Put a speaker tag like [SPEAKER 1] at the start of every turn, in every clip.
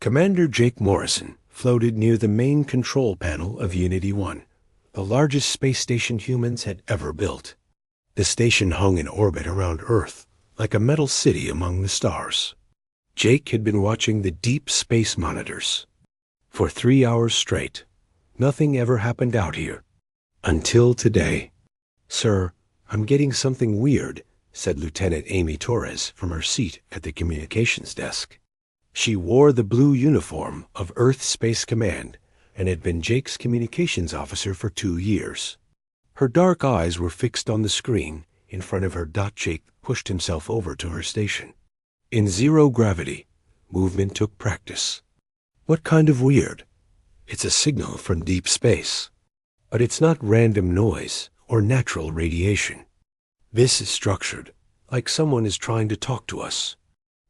[SPEAKER 1] Commander Jake Morrison floated near the main control panel of Unity-1, the largest space station humans had ever built. The station hung in orbit around Earth, like a metal city among the stars. Jake had been watching the deep space monitors. For 3 hours straight, nothing ever happened out here. Until today. "Sir, I'm getting something weird," said Lieutenant Amy Torres from her seat at the communications desk. She wore the blue uniform of Earth Space Command and had been Jake's communications officer for 2 years. Her dark eyes were fixed on the screen in front of her. Jake pushed himself over to her station. In zero gravity, movement took practice. "What kind of weird?" "It's a signal from deep space. But it's not random noise or natural radiation. This is structured, like someone is trying to talk to us."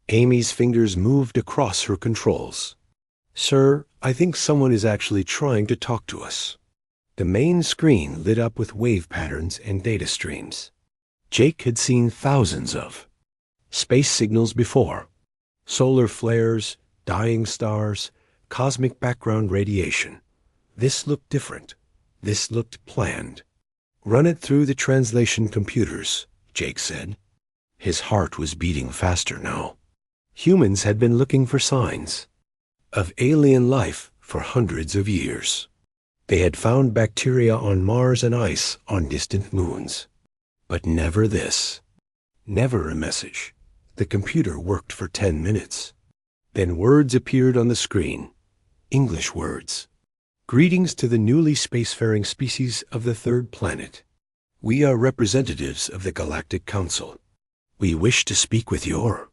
[SPEAKER 1] Amy's fingers moved across her controls. "Sir, I think someone is actually trying to talk to us." The main screen lit up with wave patterns and data streams. Jake had seen thousands of space signals before. Solar flares, dying stars, cosmic background radiation. This looked different. This looked planned. "Run it through the translation computers," Jake said. His heart was beating faster now. Humans had been looking for signs of alien life for hundreds of years. They had found bacteria on Mars and ice on distant moons. But never this. Never a message. The computer worked for 10 minutes. Then words appeared on the screen. English words. "Greetings to the newly spacefaring species of the third planet. We are representatives of the Galactic Council. We wish to speak with your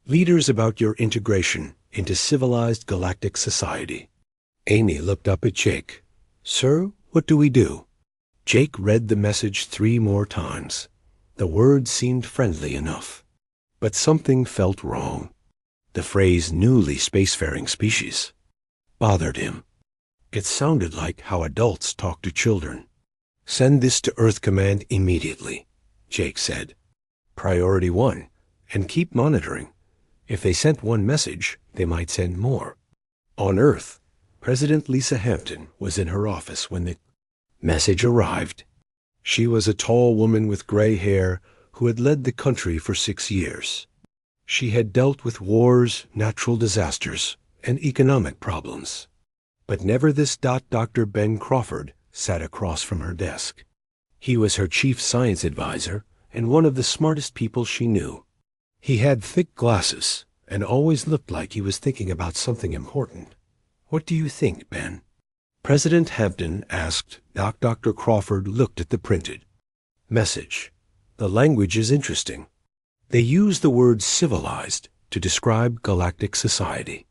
[SPEAKER 1] leaders about your integration into civilized galactic society." Amy looked up at Jake. "Sir, what do we do?" Jake read the message 3 more times. The words seemed friendly enough. But something felt wrong. The phrase "newly spacefaring species" bothered him. It sounded like how adults talk to children. "Send this to Earth Command immediately," Jake said. "Priority 1, and keep monitoring. If they sent one message, they might send more." On Earth, President Lisa Hampton was in her office when the message arrived. She was a tall woman with gray hair who had led the country for 6 years. She had dealt with wars, natural disasters, and economic problems. But never this. Dr. Ben Crawford sat across from her desk. He was her chief science advisor and one of the smartest people she knew. He had thick glasses and always looked like he was thinking about something important. "What do you think, Ben?" President Hampton asked. Dr. Crawford looked at the printed message. "The language is interesting. They use the word civilized to describe galactic society.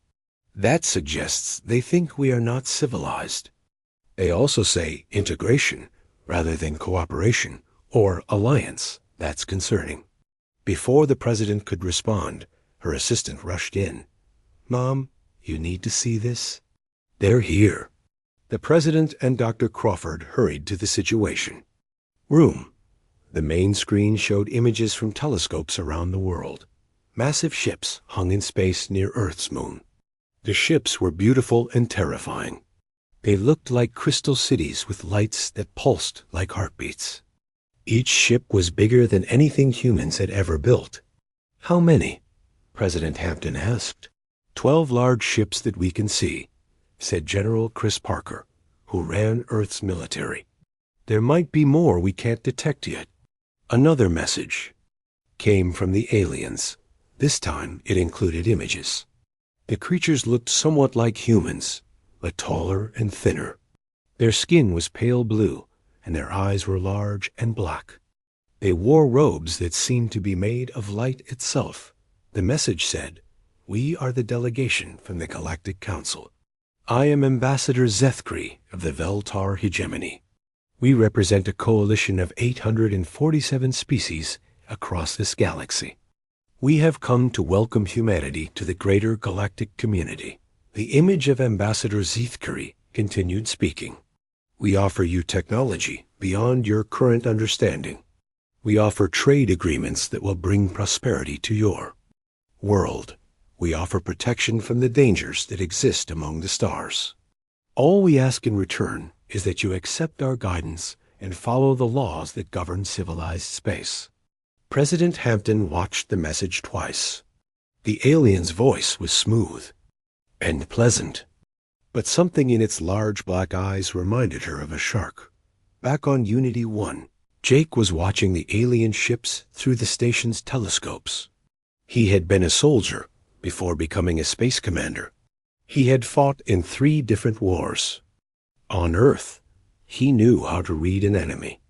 [SPEAKER 1] That suggests they think we are not civilized. They also say integration rather than cooperation or alliance. That's concerning." Before the president could respond, her assistant rushed in. "Mom, you need to see this." "They're here." The president and Dr. Crawford hurried to the situation room. The main screen showed images from telescopes around the world. Massive ships hung in space near Earth's moon. The ships were beautiful and terrifying. They looked like crystal cities with lights that pulsed like heartbeats. Each ship was bigger than anything humans had ever built. "How many?" President Hampton asked. 12 large ships that we can see," said General Chris Parker, who ran Earth's military. "There might be more we can't detect yet." Another message came from the aliens. This time it included images. The creatures looked somewhat like humans, but taller and thinner. Their skin was pale blue, and their eyes were large and black. They wore robes that seemed to be made of light itself. The message said, "We are the delegation from the Galactic Council. I am Ambassador Zethkri of the Veltar Hegemony. We represent a coalition of 847 species across this galaxy. We have come to welcome humanity to the greater galactic community." The image of Ambassador Zethkri continued speaking. "We offer you technology beyond your current understanding. We offer trade agreements that will bring prosperity to your world. We offer protection from the dangers that exist among the stars. All we ask in return is that you accept our guidance and follow the laws that govern civilized space." President Hampton watched the message twice. The alien's voice was smooth and pleasant, but something in its large black eyes reminded her of a shark. Back on Unity 1, Jake was watching the alien ships through the station's telescopes. He had been a soldier before becoming a space commander. He had fought in 3 different wars. On Earth, he knew how to read an enemy.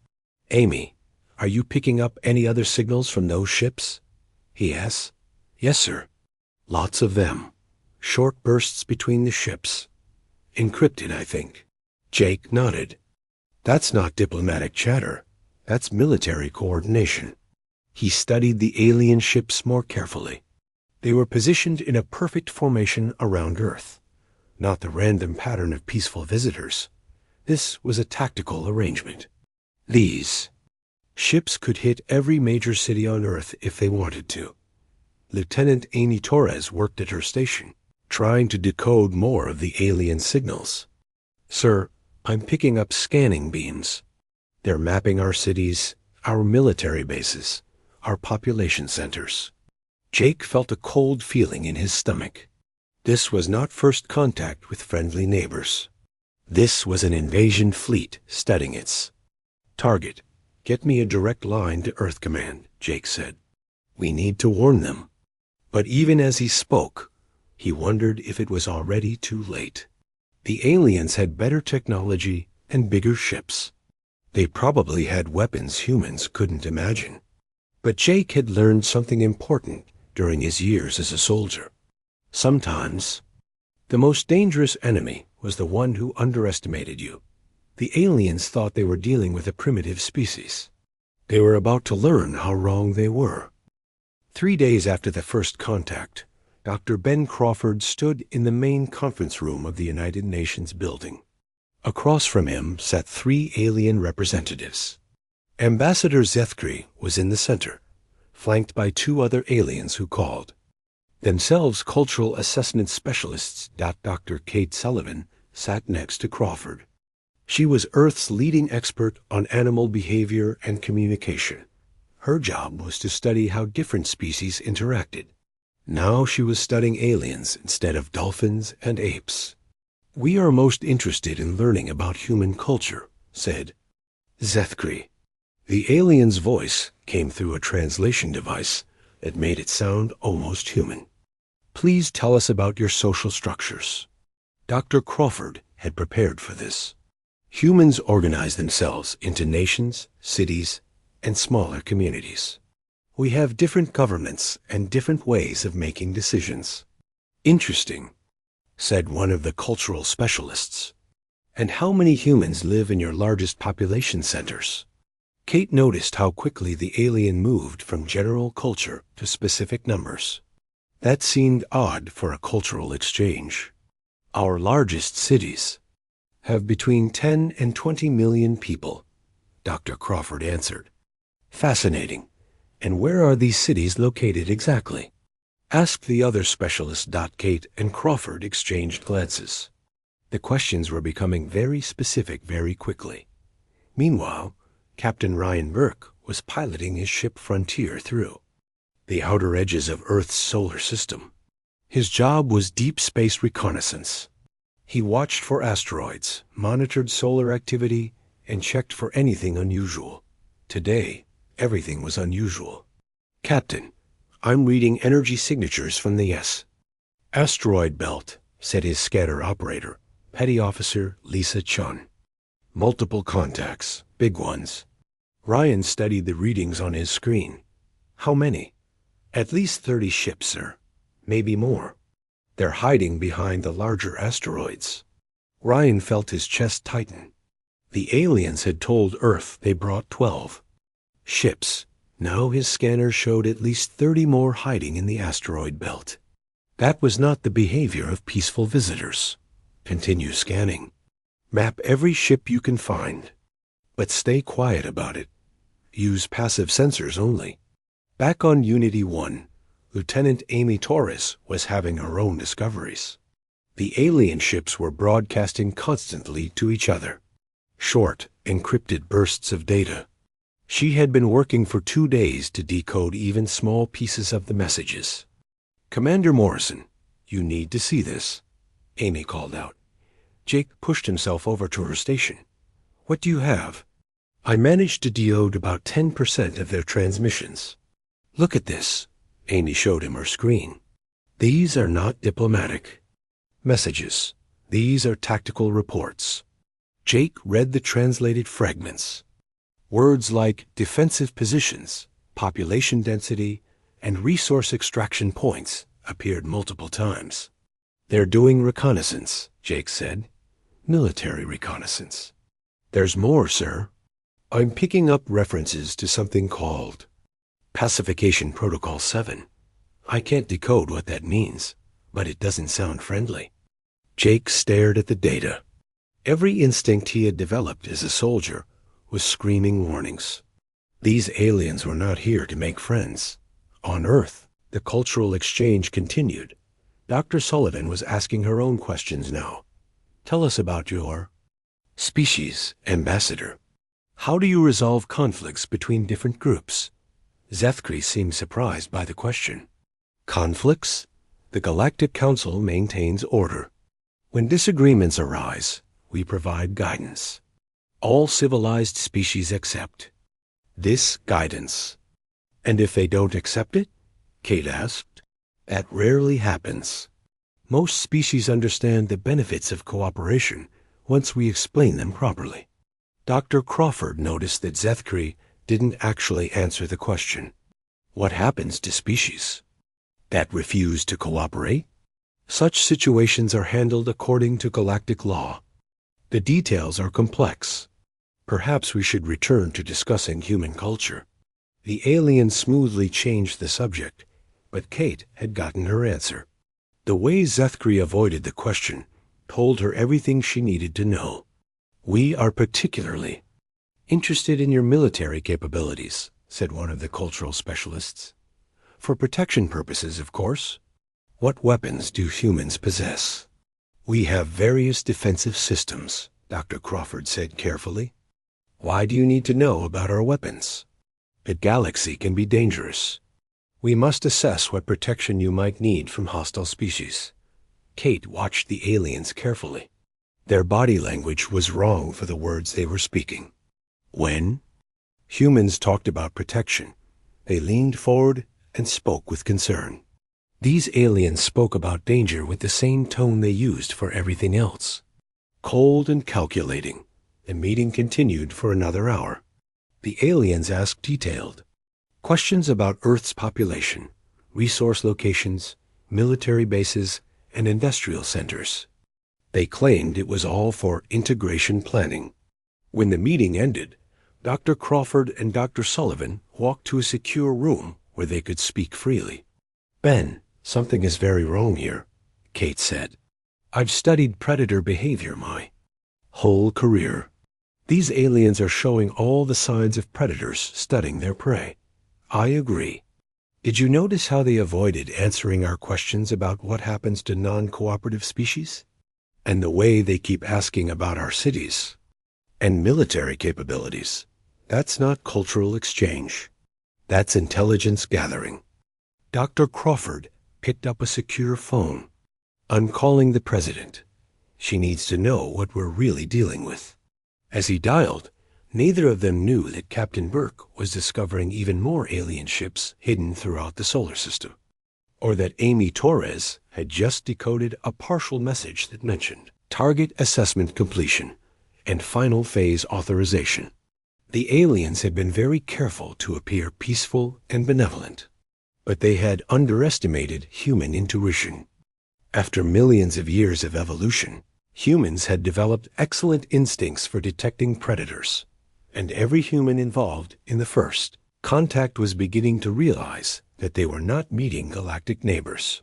[SPEAKER 1] "Amy, are you picking up any other signals from those ships?" he asked. "Yes, sir. Lots of them. Short bursts between the ships. Encrypted, I think." Jake nodded. "That's not diplomatic chatter. That's military coordination." He studied the alien ships more carefully. They were positioned in a perfect formation around Earth, not the random pattern of peaceful visitors. This was a tactical arrangement. These ships could hit every major city on Earth if they wanted to. Lieutenant Amy Torres worked at her station, trying to decode more of the alien signals. "Sir, I'm picking up scanning beams. They're mapping our cities, our military bases, our population centers." Jake felt a cold feeling in his stomach. This was not first contact with friendly neighbors. This was an invasion fleet studying its target. "Get me a direct line to Earth Command," Jake said. "We need to warn them." But even as he spoke, he wondered if it was already too late. The aliens had better technology and bigger ships. They probably had weapons humans couldn't imagine. But Jake had learned something important during his years as a soldier. Sometimes, the most dangerous enemy was the one who underestimated you. The aliens thought they were dealing with a primitive species. They were about to learn how wrong they were. 3 days after the first contact, Dr. Ben Crawford stood in the main conference room of the United Nations building. Across from him sat 3 alien representatives. Ambassador Zethkri was in the center, flanked by 2 other aliens who called themselves cultural assessment specialists. Dr. Kate Sullivan sat next to Crawford. She was Earth's leading expert on animal behavior and communication. Her job was to study how different species interacted. Now she was studying aliens instead of dolphins and apes. "We are most interested in learning about human culture," said Zethkri. The alien's voice came through a translation device that made it sound almost human. "Please tell us about your social structures." Dr. Crawford had prepared for this. Humans organize themselves into nations, cities, and smaller communities. We have different governments and different ways of making decisions. "Interesting," said one of the cultural specialists. "And how many humans live in your largest population centers?" Kate noticed how quickly the alien moved from general culture to specific numbers. That seemed odd for a cultural exchange. "Our largest cities have between 10 and 20 million people," Dr. Crawford answered. "Fascinating. And where are these cities located exactly?" asked the other specialist. Kate and Crawford exchanged glances. The questions were becoming very specific very quickly. Meanwhile, Captain Ryan Burke was piloting his ship Frontier through the outer edges of Earth's solar system. His job was deep space reconnaissance. He watched for asteroids, monitored solar activity, and checked for anything unusual. Today, everything was unusual. "Captain, I'm reading energy signatures from the asteroid belt," said his scatter operator, Petty Officer Lisa Chun. "Multiple contacts, big ones." Ryan studied the readings on his screen. "How many?" "At least 30 ships, sir. Maybe more. They're hiding behind the larger asteroids." Ryan felt his chest tighten. The aliens had told Earth they brought 12 ships. Now his scanner showed at least 30 more hiding in the asteroid belt. That was not the behavior of peaceful visitors. Continue scanning. Map every ship you can find. But stay quiet about it. Use passive sensors only. Back on Unity 1, Lieutenant Amy Torres was having her own discoveries. The alien ships were broadcasting constantly to each other. Short, encrypted bursts of data. She had been working for 2 days to decode even small pieces of the messages. "Commander Morrison, you need to see this," Amy called out. Jake pushed himself over to her station. "What do you have?" "I managed to decode about 10% of their transmissions." "Look at this." Amy showed him her screen. "These are not diplomatic messages. These are tactical reports." Jake read the translated fragments. Words like defensive positions, population density, and resource extraction points appeared multiple times. "They're doing reconnaissance," Jake said. "Military reconnaissance." "There's more, sir. I'm picking up references to something called Pacification Protocol 7. I can't decode what that means, but it doesn't sound friendly." Jake stared at the data. Every instinct he had developed as a soldier was screaming warnings. These aliens were not here to make friends. On Earth, the cultural exchange continued. Dr. Sullivan was asking her own questions now. "Tell us about your species, Ambassador. How do you resolve conflicts between different groups?" Zethkri seemed surprised by the question. "Conflicts? The Galactic Council maintains order. When disagreements arise, we provide guidance. All civilized species accept this guidance." "And if they don't accept it?" Kate asked. "That rarely happens. Most species understand the benefits of cooperation once we explain them properly." Dr. Crawford noticed that Zethkri didn't actually answer the question. "What happens to species that refuse to cooperate?" "Such situations are handled according to galactic law. The details are complex. Perhaps we should return to discussing human culture." The alien smoothly changed the subject, but Kate had gotten her answer. The way Zethkri avoided the question told her everything she needed to know. "We are particularly interested in your military capabilities," said one of the cultural specialists. "For protection purposes, of course. What weapons do humans possess?" "We have various defensive systems," Dr. Crawford said carefully. "Why do you need to know about our weapons?" "The galaxy can be dangerous. We must assess what protection you might need from hostile species." Kate watched the aliens carefully. Their body language was wrong for the words they were speaking. When humans talked about protection, they leaned forward and spoke with concern. These aliens spoke about danger with the same tone they used for everything else. Cold and calculating, the meeting continued for another hour. The aliens asked detailed questions about Earth's population, resource locations, military bases, and industrial centers. They claimed it was all for integration planning. When the meeting ended, Dr. Crawford and Dr. Sullivan walked to a secure room where they could speak freely. "Ben, something is very wrong here," Kate said. "I've studied predator behavior my whole career. These aliens are showing all the signs of predators studying their prey." "I agree. Did you notice how they avoided answering our questions about what happens to non-cooperative species? And the way they keep asking about our cities and military capabilities? That's not cultural exchange. That's intelligence gathering." Dr. Crawford picked up a secure phone. "I'm calling the president. She needs to know what we're really dealing with." As he dialed, neither of them knew that Captain Burke was discovering even more alien ships hidden throughout the solar system, or that Amy Torres had just decoded a partial message that mentioned target assessment completion and final phase authorization. The aliens had been very careful to appear peaceful and benevolent, but they had underestimated human intuition. After millions of years of evolution, humans had developed excellent instincts for detecting predators, and every human involved in the first contact was beginning to realize that they were not meeting galactic neighbors.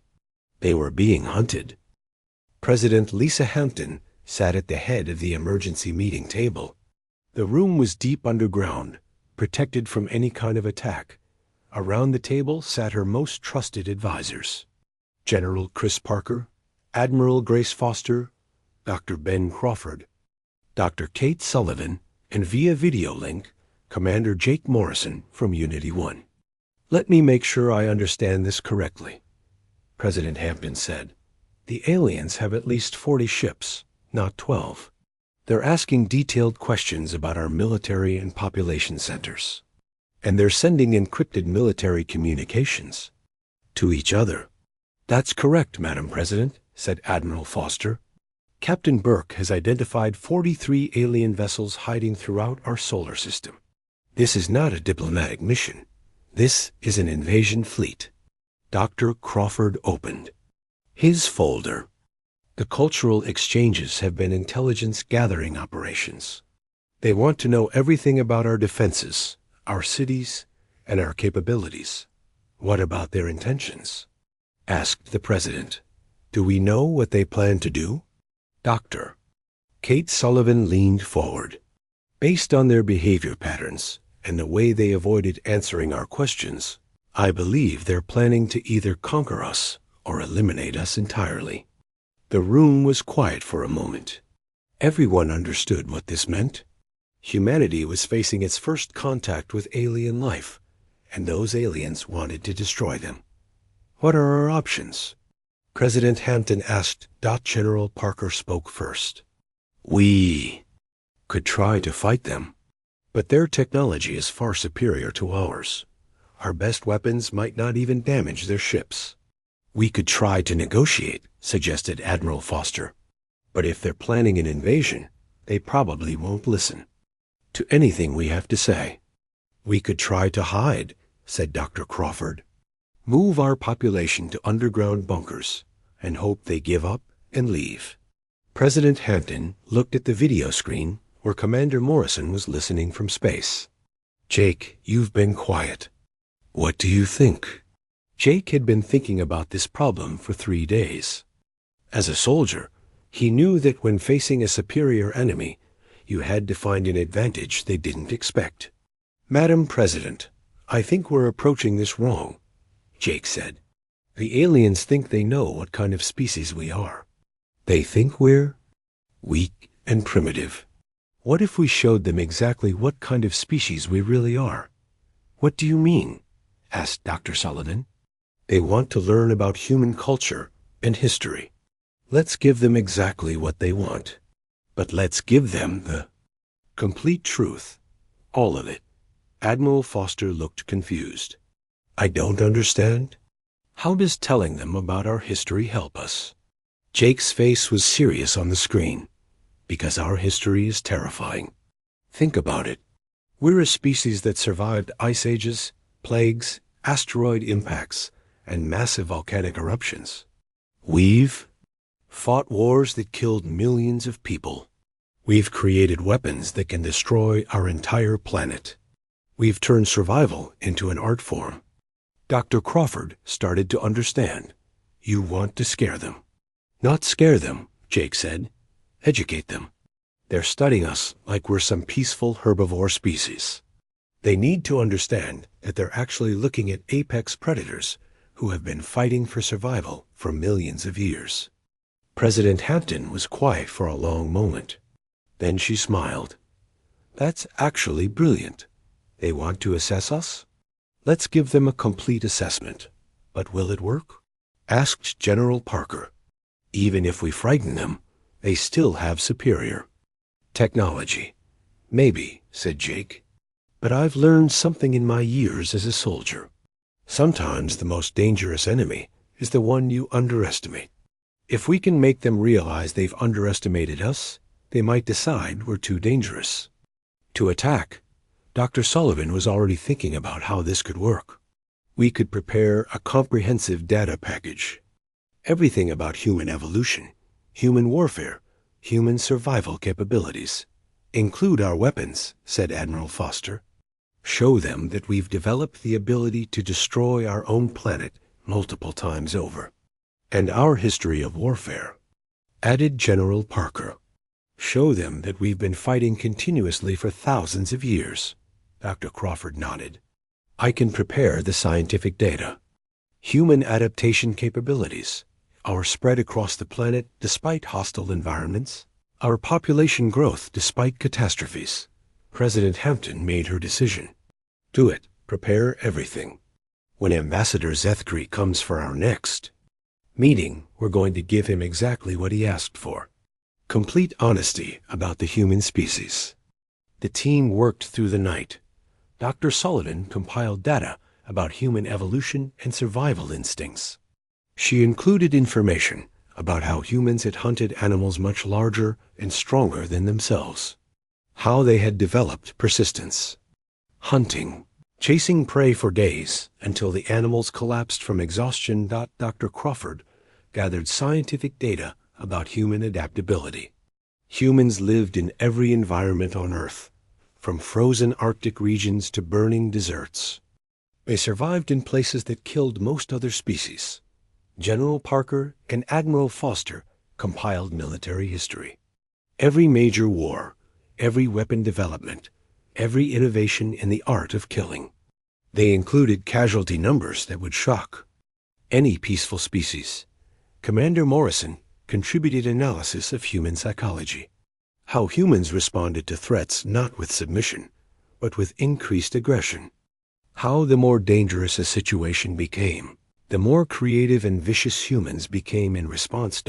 [SPEAKER 1] They were being hunted. President Lisa Hampton sat at the head of the emergency meeting table. The room was deep underground, protected from any kind of attack, Around the table sat her most trusted advisors: General Chris Parker, Admiral Grace Foster, Dr. Ben Crawford, Dr. Kate Sullivan, and via video link, Commander Jake Morrison from Unity 1. "Let me make sure I understand this correctly," President Hampton said. "The aliens have at least 40 ships, not 12. They're asking detailed questions about our military and population centers. And they're sending encrypted military communications to each other." "That's correct, Madam President," said Admiral Foster. "Captain Burke has identified 43 alien vessels hiding throughout our solar system. This is not a diplomatic mission. This is an invasion fleet." Dr. Crawford opened his folder. "The cultural exchanges have been intelligence gathering operations. They want to know everything about our defenses, our cities, and our capabilities." "What about their intentions?" asked the President. "Do we know what they plan to do?" Dr. Kate Sullivan leaned forward. "Based on their behavior patterns and the way they avoided answering our questions, I believe they're planning to either conquer us or eliminate us entirely." The room was quiet for a moment. Everyone understood what this meant. Humanity was facing its first contact with alien life, and those aliens wanted to destroy them. "What are our options?" President Hampton asked. General Parker spoke first. "We could try to fight them, but their technology is far superior to ours. Our best weapons might not even damage their ships." "We could try to negotiate," suggested Admiral Foster. "But if they're planning an invasion, they probably won't listen to anything we have to say." "We could try to hide," said Dr. Crawford. "Move our population to underground bunkers and hope they give up and leave." President Hampton looked at the video screen where Commander Morrison was listening from space. "Jake, you've been quiet. What do you think?" Jake had been thinking about this problem for 3 days. As a soldier, he knew that when facing a superior enemy, you had to find an advantage they didn't expect. "Madam President, I think we're approaching this wrong," Jake said. "The aliens think they know what kind of species we are. They think we're weak and primitive. What if we showed them exactly what kind of species we really are?" "What do you mean?" asked Dr. Sullivan. "They want to learn about human culture and history. Let's give them exactly what they want. But let's give them the complete truth. All of it." Admiral Foster looked confused. "I don't understand. How does telling them about our history help us?" Jake's face was serious on the screen. "Because our history is terrifying. Think about it. We're a species that survived ice ages, plagues, asteroid impacts, and massive volcanic eruptions. We've fought wars that killed millions of people. We've created weapons that can destroy our entire planet. We've turned survival into an art form." Dr. Crawford started to understand. "You want to scare them." "Not scare them," Jake said. "Educate them. They're studying us like we're some peaceful herbivore species. They need to understand that they're actually looking at apex predators who have been fighting for survival for millions of years." President Hampton was quiet for a long moment. Then she smiled. "That's actually brilliant. They want to assess us? Let's give them a complete assessment. But will it work?" asked General Parker. "Even if we frighten them, they still have superior technology." "Maybe," said Jake. "But I've learned something in my years as a soldier. Sometimes the most dangerous enemy is the one you underestimate. If we can make them realize they've underestimated us, they might decide we're too dangerous to attack." Dr. Sullivan was already thinking about how this could work. "We could prepare a comprehensive data package. Everything about human evolution, human warfare, human survival capabilities. Include our weapons," said Admiral Foster. "Show them that we've developed the ability to destroy our own planet multiple times over. And our history of warfare," added General Parker. "Show them that we've been fighting continuously for thousands of years." Dr. Crawford nodded. I can prepare the scientific data. Human adaptation capabilities, our spread across the planet despite hostile environments, our population growth despite catastrophes. President Hampton made her decision. Do it. Prepare everything. When Ambassador Zethkri comes for our next meeting, we're going to give him exactly what he asked for. Complete honesty about the human species. The team worked through the night. Dr. Sullivan compiled data about human evolution and survival instincts. She included information about how humans had hunted animals much larger and stronger than themselves, how they had developed persistence, hunting, chasing prey for days until the animals collapsed from exhaustion. Dr. Crawford gathered scientific data about human adaptability. Humans lived in every environment on Earth, from frozen Arctic regions to burning deserts. They survived in places that killed most other species. General Parker and Admiral Foster compiled military history. Every major war, every weapon development, every innovation in the art of killing. They included casualty numbers that would shock any peaceful species. Commander Morrison contributed analysis of human psychology, how humans responded to threats not with submission, but with increased aggression, how the more dangerous a situation became, the more creative and vicious humans became in response.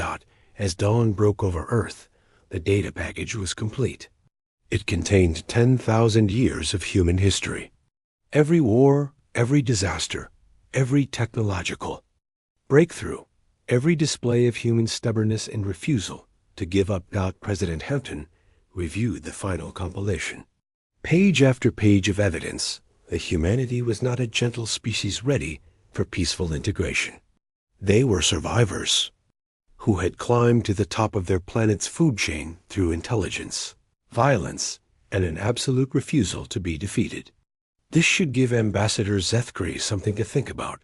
[SPEAKER 1] As dawn broke over Earth, the data package was complete. It contained 10,000 years of human history. Every war, every disaster, every technological breakthrough, every display of human stubbornness and refusal to give up. President Hampton reviewed the final compilation. Page after page of evidence that humanity was not a gentle species ready for peaceful integration. They were survivors who had climbed to the top of their planet's food chain through intelligence, violence, and an absolute refusal to be defeated. This should give Ambassador Zethkri something to think about,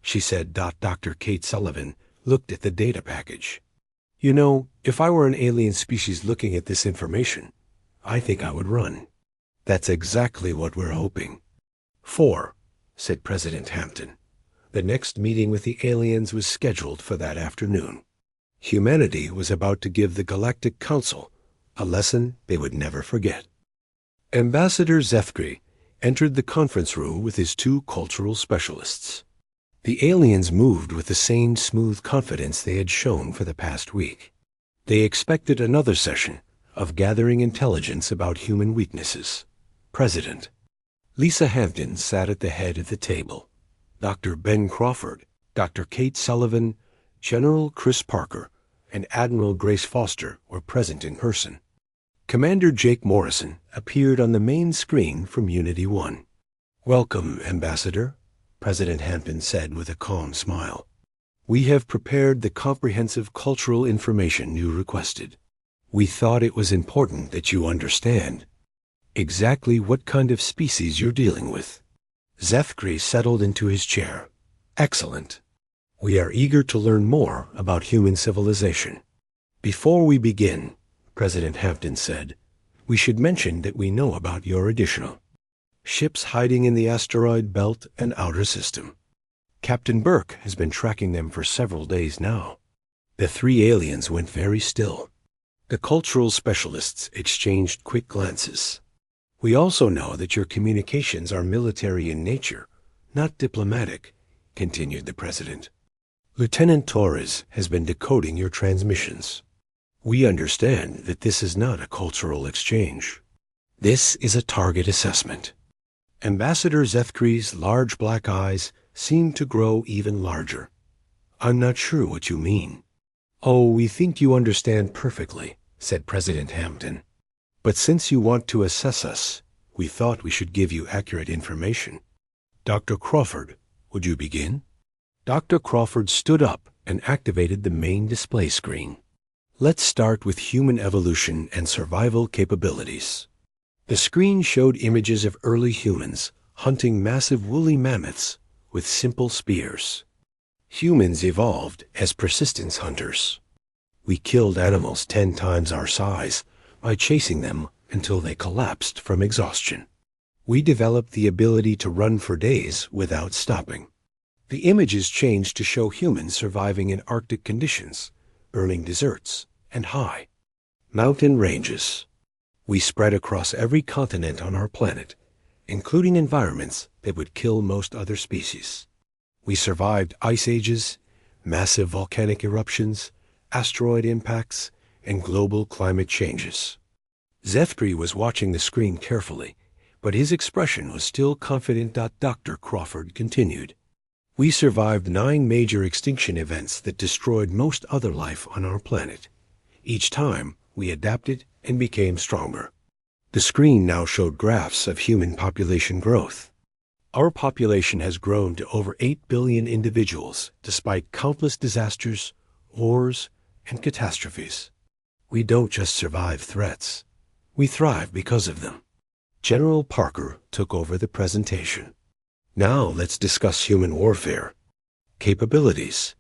[SPEAKER 1] she said. Dr. Kate Sullivan looked at the data package. You know, if I were an alien species looking at this information, I think I would run. That's exactly what we're hoping. 4, said President Hampton. The next meeting with the aliens was scheduled for that afternoon. Humanity was about to give the Galactic Council a lesson they would never forget. Ambassador Zethkri entered the conference room with his 2 cultural specialists. The aliens moved with the same smooth confidence they had shown for the past week. They expected another session of gathering intelligence about human weaknesses. President Lisa Hampton sat at the head of the table. Dr. Ben Crawford, Dr. Kate Sullivan, General Chris Parker, and Admiral Grace Foster were present in person. Commander Jake Morrison appeared on the main screen from Unity 1. Welcome, Ambassador, President Hampton said with a calm smile. We have prepared the comprehensive cultural information you requested. We thought it was important that you understand exactly what kind of species you're dealing with. Zethkri settled into his chair. Excellent. We are eager to learn more about human civilization. Before we begin, President Hampton said, we should mention that we know about your additional ships hiding in the asteroid belt and outer system. Captain Burke has been tracking them for several days now. The 3 aliens went very still. The cultural specialists exchanged quick glances. We also know that your communications are military in nature, not diplomatic, continued the President. Lieutenant Torres has been decoding your transmissions. We understand that this is not a cultural exchange. This is a target assessment. Ambassador Zethkri's large black eyes seemed to grow even larger. I'm not sure what you mean. Oh, we think you understand perfectly, said President Hampton. But since you want to assess us, we thought we should give you accurate information. Dr. Crawford, would you begin? Dr. Crawford stood up and activated the main display screen. Let's start with human evolution and survival capabilities. The screen showed images of early humans hunting massive woolly mammoths with simple spears. Humans evolved as persistence hunters. We killed animals 10 times our size by chasing them until they collapsed from exhaustion. We developed the ability to run for days without stopping. The images changed to show humans surviving in Arctic conditions, burning deserts, and high mountain ranges. We spread across every continent on our planet, including environments that would kill most other species. We survived ice ages, massive volcanic eruptions, asteroid impacts, and global climate changes. Zeftree was watching the screen carefully, but his expression was still confident. Dr. Crawford continued. We survived 9 major extinction events that destroyed most other life on our planet. Each time, we adapted and became stronger. The screen now showed graphs of human population growth. Our population has grown to over 8 billion individuals despite countless disasters, wars, and catastrophes. We don't just survive threats. We thrive because of them. General Parker took over the presentation. Now let's discuss human warfare. Capabilities.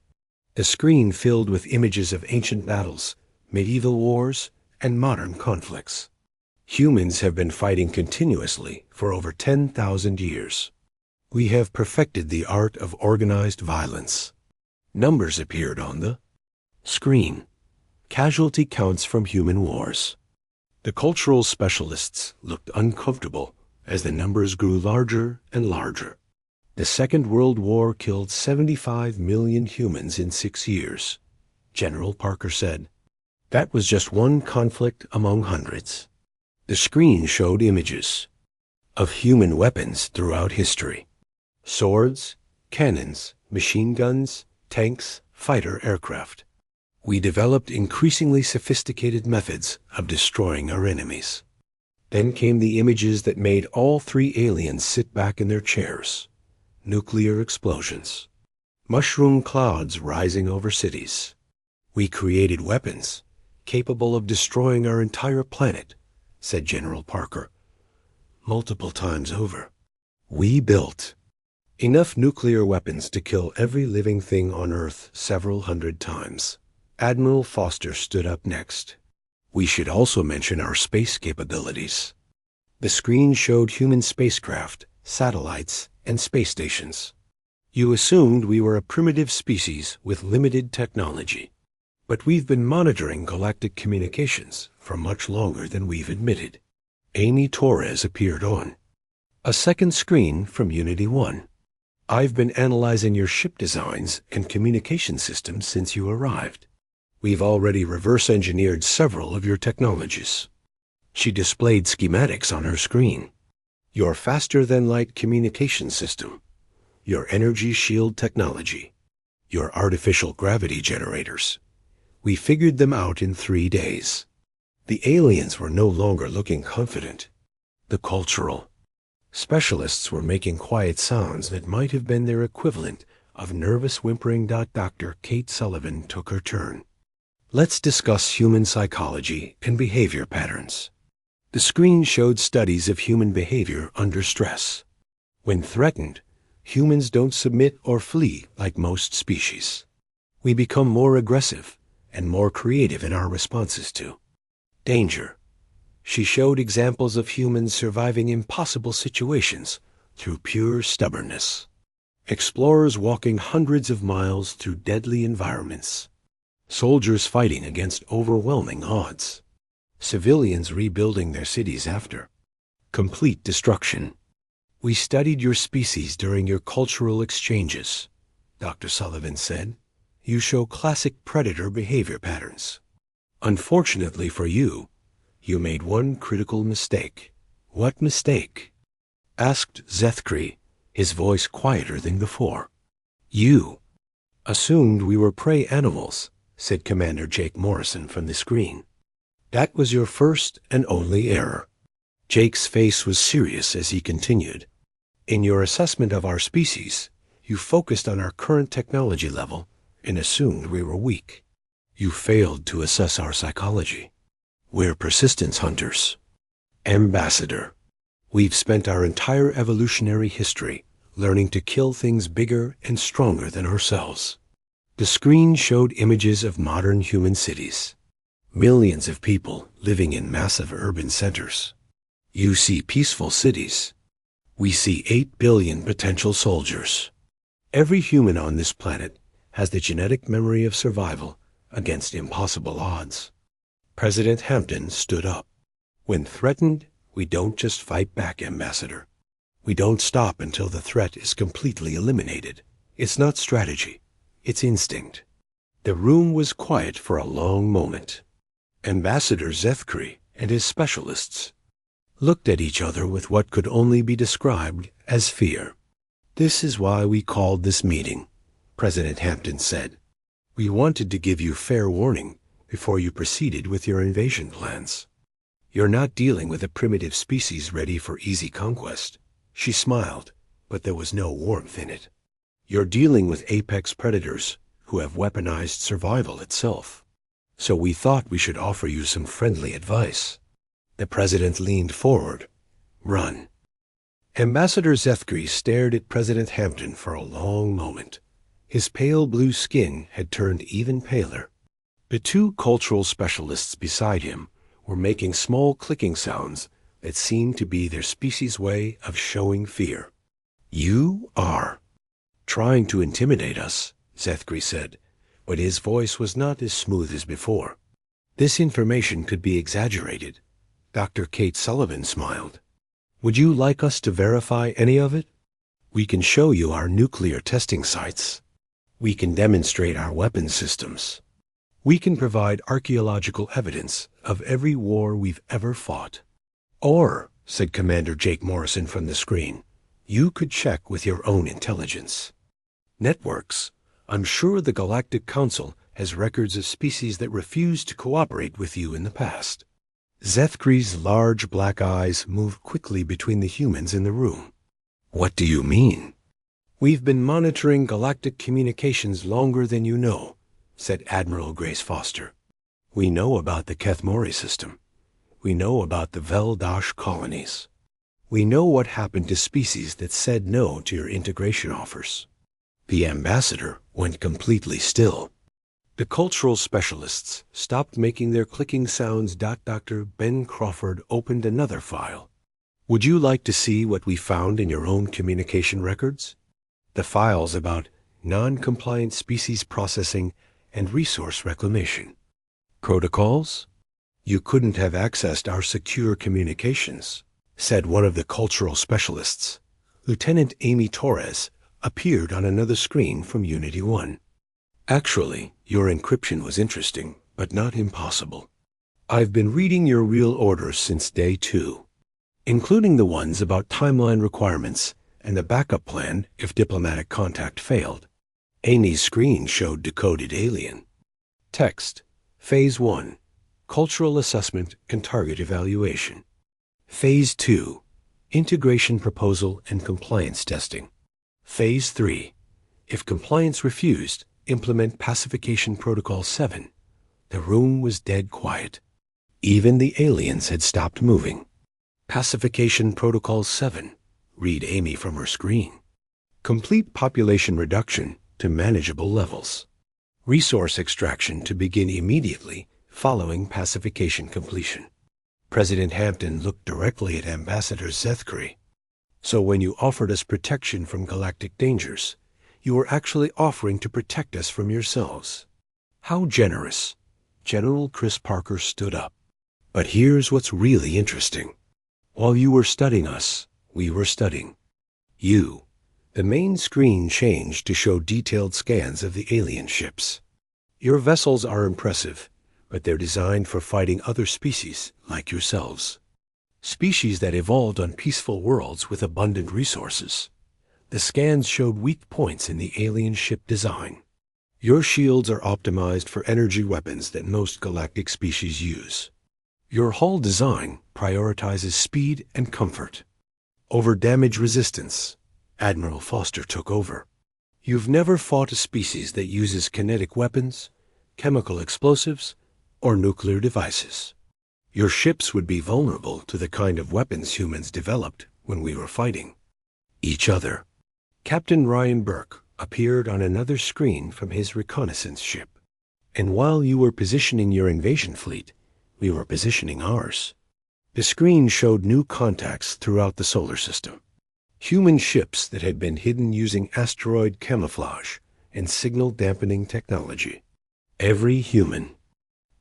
[SPEAKER 1] The screen filled with images of ancient battles, medieval wars, and modern conflicts. Humans have been fighting continuously for over 10,000 years. We have perfected the art of organized violence. Numbers appeared on the screen. Casualty counts from human wars. The cultural specialists looked uncomfortable as the numbers grew larger and larger. The Second World War killed 75 million humans in 6 years. General Parker said, "That was just one conflict among hundreds." The screen showed images of human weapons throughout history. Swords, cannons, machine guns, tanks, fighter aircraft. We developed increasingly sophisticated methods of destroying our enemies. Then came the images that made all 3 aliens sit back in their chairs. Nuclear explosions. Mushroom clouds rising over cities. We created weapons capable of destroying our entire planet, said General Parker. Multiple times over. We built enough nuclear weapons to kill every living thing on Earth several hundred times. Admiral Foster stood up next. We should also mention our space capabilities. The screen showed human spacecraft, satellites, and space stations. You assumed we were a primitive species with limited technology. But we've been monitoring galactic communications for much longer than we've admitted. Amy Torres appeared on a second screen from Unity 1. I've been analyzing your ship designs and communication systems since you arrived. We've already reverse-engineered several of your technologies. She displayed schematics on her screen. Your faster-than-light communication system, your energy shield technology, your artificial gravity generators. We figured them out in 3 days. The aliens were no longer looking confident. The cultural specialists were making quiet sounds that might have been their equivalent of nervous whimpering. Dr. Kate Sullivan took her turn. Let's discuss human psychology and behavior patterns. The screen showed studies of human behavior under stress. When threatened, humans don't submit or flee like most species. We become more aggressive and more creative in our responses to danger. She showed examples of humans surviving impossible situations through pure stubbornness. Explorers walking hundreds of miles through deadly environments. Soldiers fighting against overwhelming odds. Civilians rebuilding their cities after complete destruction. We studied your species during your cultural exchanges, Dr. Sullivan said. You show classic predator behavior patterns. Unfortunately for you, you made one critical mistake. What mistake? Asked Zethkri, his voice quieter than before. You assumed we were prey animals, said Commander Jake Morrison from the screen. That was your first and only error. Jake's face was serious as he continued. In your assessment of our species, you focused on our current technology level and assumed we were weak. You failed to assess our psychology. We're persistence hunters. Ambassador. We've spent our entire evolutionary history learning to kill things bigger and stronger than ourselves. The screen showed images of modern human cities. Millions of people living in massive urban centers. You see peaceful cities, We see 8 billion potential soldiers. Every human on this planet has the genetic memory of survival against impossible odds. President Hampton stood up. When threatened, we don't just fight back, Ambassador. We don't stop until the threat is completely eliminated. It's not strategy. It's instinct. The room was quiet for a long moment. Ambassador Zethkri and his specialists looked at each other with what could only be described as fear. "This is why we called this meeting," President Hampton said. "We wanted to give you fair warning before you proceeded with your invasion plans. You're not dealing with a primitive species ready for easy conquest." She smiled, but there was no warmth in it. "You're dealing with apex predators who have weaponized survival itself. So we thought we should offer you some friendly advice." The president leaned forward. "Run." Ambassador Zethkri stared at President Hampton for a long moment. His pale blue skin had turned even paler. The two cultural specialists beside him were making small clicking sounds that seemed to be their species' way of showing fear. "You are trying to intimidate us," Zethkri said, but his voice was not as smooth as before. "This information could be exaggerated." Dr. Kate Sullivan smiled. "Would you like us to verify any of it? We can show you our nuclear testing sites. We can demonstrate our weapons systems. We can provide archaeological evidence of every war we've ever fought. Or," said Commander Jake Morrison from the screen, "you could check with your own intelligence networks. I'm sure the Galactic Council has records of species that refused to cooperate with you in the past." Zethkri's large black eyes moved quickly between the humans in the room. "What do you mean?" "We've been monitoring galactic communications longer than you know," said Admiral Grace Foster. "We know about the Kethmori system. We know about the Veldash colonies. We know what happened to species that said no to your integration offers." The ambassador went completely still. The cultural specialists stopped making their clicking sounds. Dr. Ben Crawford opened another file. "Would you like to see what we found in your own communication records? The files about non-compliant species processing and resource reclamation. Protocols? You couldn't have accessed our secure communications," said one of the cultural specialists. Lieutenant Amy Torres appeared on another screen from Unity 1. "Actually, your encryption was interesting, but not impossible. I've been reading your real orders since day 2, including the ones about timeline requirements and the backup plan if diplomatic contact failed." Amy's screen showed decoded alien text. Phase 1, Cultural Assessment and Target Evaluation. Phase 2, Integration Proposal and Compliance Testing. Phase 3, if compliance refused, implement Pacification Protocol 7. The room was dead quiet. Even the aliens had stopped moving. Pacification Protocol 7, read Amy from her screen. Complete population reduction to manageable levels. Resource extraction to begin immediately following pacification completion. President Hampton looked directly at Ambassador Zethkri. "So when you offered us protection from galactic dangers, you were actually offering to protect us from yourselves. How generous." General Chris Parker stood up. "But here's what's really interesting. While you were studying us, we were studying you." The main screen changed to show detailed scans of the alien ships. "Your vessels are impressive, but they're designed for fighting other species like yourselves. Species that evolved on peaceful worlds with abundant resources." The scans showed weak points in the alien ship design. "Your shields are optimized for energy weapons that most galactic species use. Your hull design prioritizes speed and comfort over damage resistance." Admiral Foster took over. "You've never fought a species that uses kinetic weapons, chemical explosives, or nuclear devices. Your ships would be vulnerable to the kind of weapons humans developed when we were fighting each other." Captain Ryan Burke appeared on another screen from his reconnaissance ship. "And while you were positioning your invasion fleet, we were positioning ours." The screen showed new contacts throughout the solar system. Human ships that had been hidden using asteroid camouflage and signal dampening technology. Every human,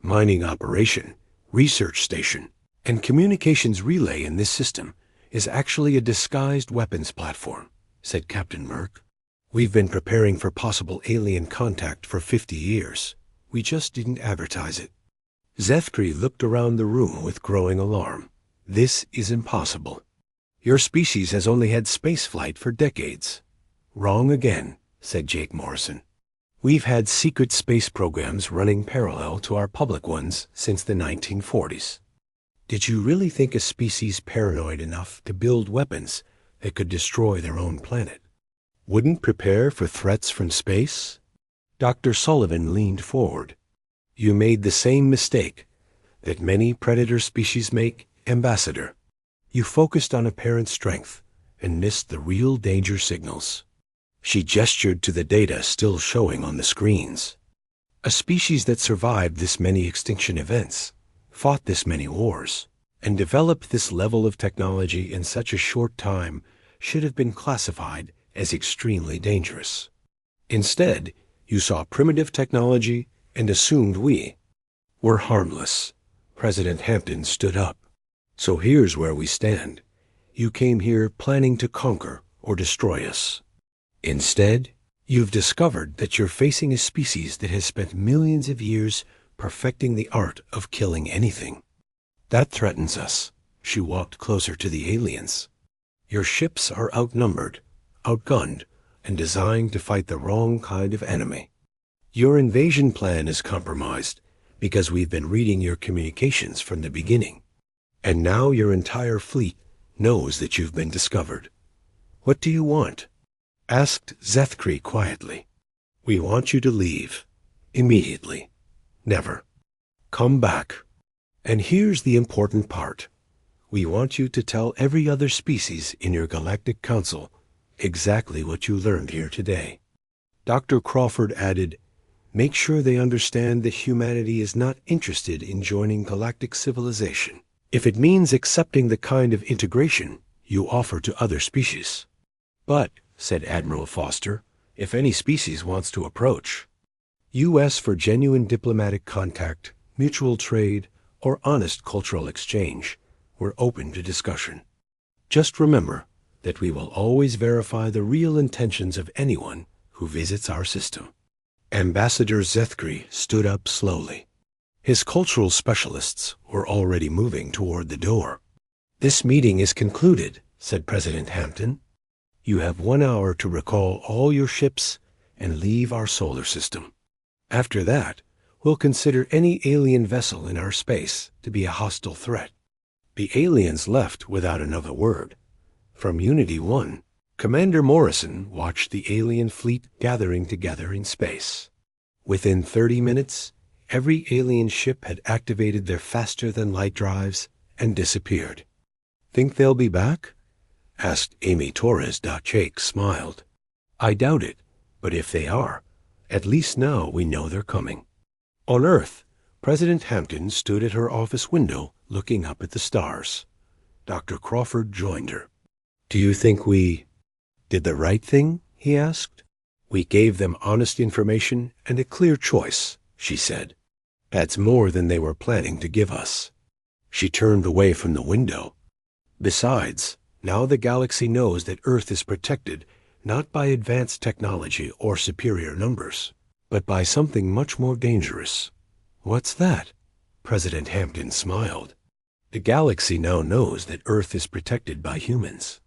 [SPEAKER 1] mining operation, research station, and communications relay in this system is actually a disguised weapons platform, said Captain Merck. We've been preparing for possible alien contact for 50 years. We just didn't advertise it. Zethkri looked around the room with growing alarm. This is impossible. Your species has only had spaceflight for decades. Wrong again, said Jake Morrison. We've had secret space programs running parallel to our public ones since the 1940s. Did you really think a species paranoid enough to build weapons that could destroy their own planet wouldn't prepare for threats from space? Dr. Sullivan leaned forward. You made the same mistake that many predator species make, Ambassador. You focused on apparent strength and missed the real danger signals. She gestured to the data still showing on the screens. A species that survived this many extinction events, fought this many wars, and developed this level of technology in such a short time should have been classified as extremely dangerous. Instead, you saw primitive technology and assumed we were harmless. President Hampton stood up. So here's where we stand. You came here planning to conquer or destroy us. Instead, you've discovered that you're facing a species that has spent millions of years perfecting the art of killing anything. That threatens us. She walked closer to the aliens. Your ships are outnumbered, outgunned, and designed to fight the wrong kind of enemy. Your invasion plan is compromised because we've been reading your communications from the beginning. And now your entire fleet knows that you've been discovered. What do you want? Asked Zethkri quietly. We want you to leave. Immediately. Never. Come back. And here's the important part. We want you to tell every other species in your Galactic Council exactly what you learned here today. Dr. Crawford added, make sure they understand that humanity is not interested in joining galactic civilization if it means accepting the kind of integration you offer to other species. But, said Admiral Foster, if any species wants to approach, U.S. for genuine diplomatic contact, mutual trade, or honest cultural exchange, we're open to discussion. Just remember that we will always verify the real intentions of anyone who visits our system. Ambassador Zethkri stood up slowly. His cultural specialists were already moving toward the door. This meeting is concluded, said President Hampton. You have 1 hour to recall all your ships and leave our solar system. After that, we'll consider any alien vessel in our space to be a hostile threat. The aliens left without another word. From Unity 1, Commander Morrison watched the alien fleet gathering together in space. Within 30 minutes, every alien ship had activated their faster-than-light drives and disappeared. Think they'll be back? Asked Amy Torres. Jake smiled. I doubt it, but if they are, at least now we know they're coming. On Earth, President Hampton stood at her office window looking up at the stars. Dr. Crawford joined her. Do you think we did the right thing? He asked. We gave them honest information and a clear choice, she said. That's more than they were planning to give us. She turned away from the window. Besides, now the galaxy knows that Earth is protected not by advanced technology or superior numbers, but by something much more dangerous. What's that? President Hampton smiled. The galaxy now knows that Earth is protected by humans.